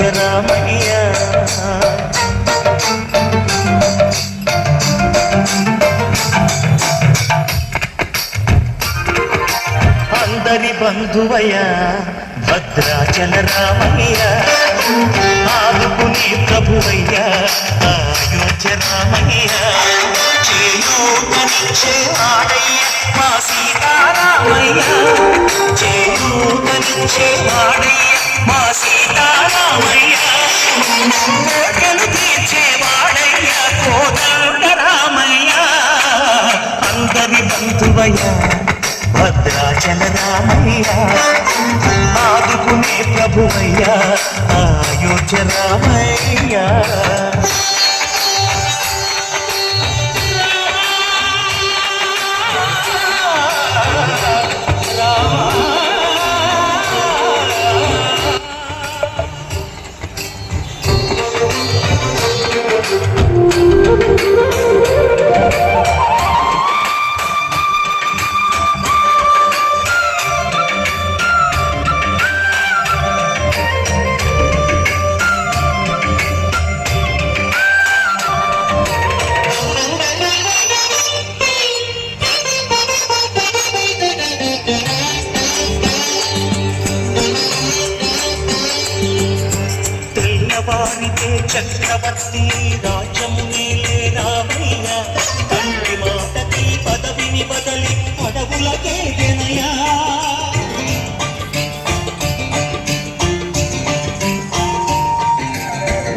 అయోధ్య రామయ్య. అందరి బంధువయ్య భద్రాచల రామయ్య, ఆదుకుని ప్రభువయ్య అయోధ్య రామయ్య. చేయూతనిచ్చే వాడయ్య మా సీతారామయ్య, చేయూతనిచ్చే వాడయ్య మా సీతారామయ్య. కోటలు తీర్చే వాడయ్య కోదండ రామయ్య. అందరి బంధువయ్య భద్రాచల రామయ్య, ఆదుకునే ప్రభువయ్య అయోధ్య రామయ్య. వారితే చక్రవర్తి రాజ్యము నీలే రామయ్య, తండ్రి మాటకి పదవిని బదలి అడవులకే జనయా.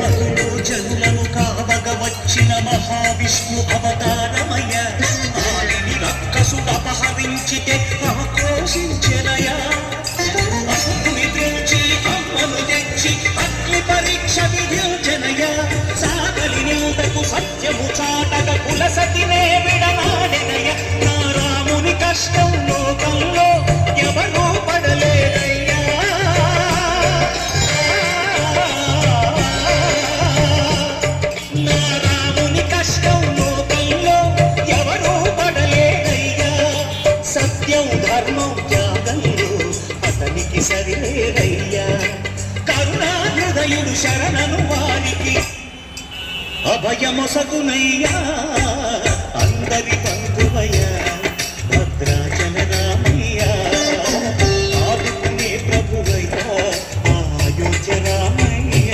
మధులు జనులను కావగ వచ్చిన మహావిష్ణు అవతారమయ్య, ఆలిని రక్కసుడు అపహరించితే ఆక్రోశించెనయా. అసుకుని తెచ్చి అమ్మను తెచ్చి అగ్ని పరీక్ష విధించనయ, సాగలి నిందకు సత్యము చాటగ కులసతినే విడనాడెనయ. నా రాముని కష్టం లోకంలో ఎవరూ పడలేదయ్యా. నా రాముని కష్టం లోకంలో ఎవరూ పడలేదయ్యా. సత్యం ధర్మం త్యాగంలో అతనికి సరిలేదయ్యా. కరుణాహృదయుడు శరణను వారికి అభయమొసగునయ్యా. అందరి బంధువయ్య భద్రాచల రామయ్య, ఆదుకునే ప్రభువయ్య అయోధ్య రామయ్య.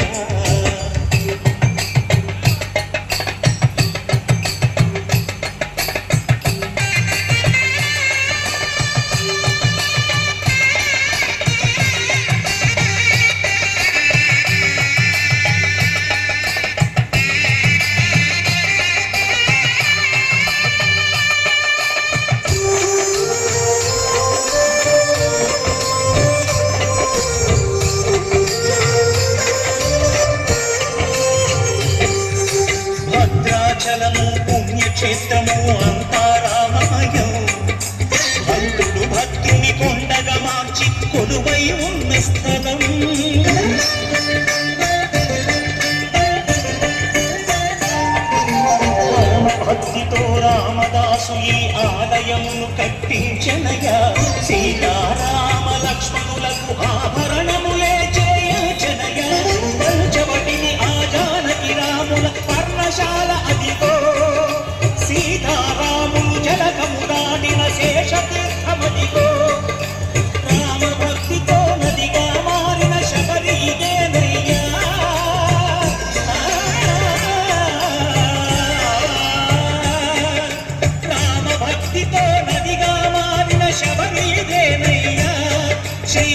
భద్రాచలము పుణ్యక్షేత్రము అంతా రామమయం, భక్తుడు భక్తుని కొండగా మార్చి కొలువై ఉన్న స్థలం. భక్తితో రామదాసు ఈ ఆలయమును కట్టించనయా. సీతారామ లక్ష్మణులకు ఆభరణములే చేయచనయా. పంచవటిని ఆ జానకి రాముల పర్ణశాల అదిగో, సీతారాములు జలకము దాటిన శేషతీర్థమదిగో. రామ భక్తితో నదిగా మారిన శబరి ఇదేనయ్యా. రామ భక్తితో నదిగా మారిన శబరి ఇదేనయ్యా. శ్రీ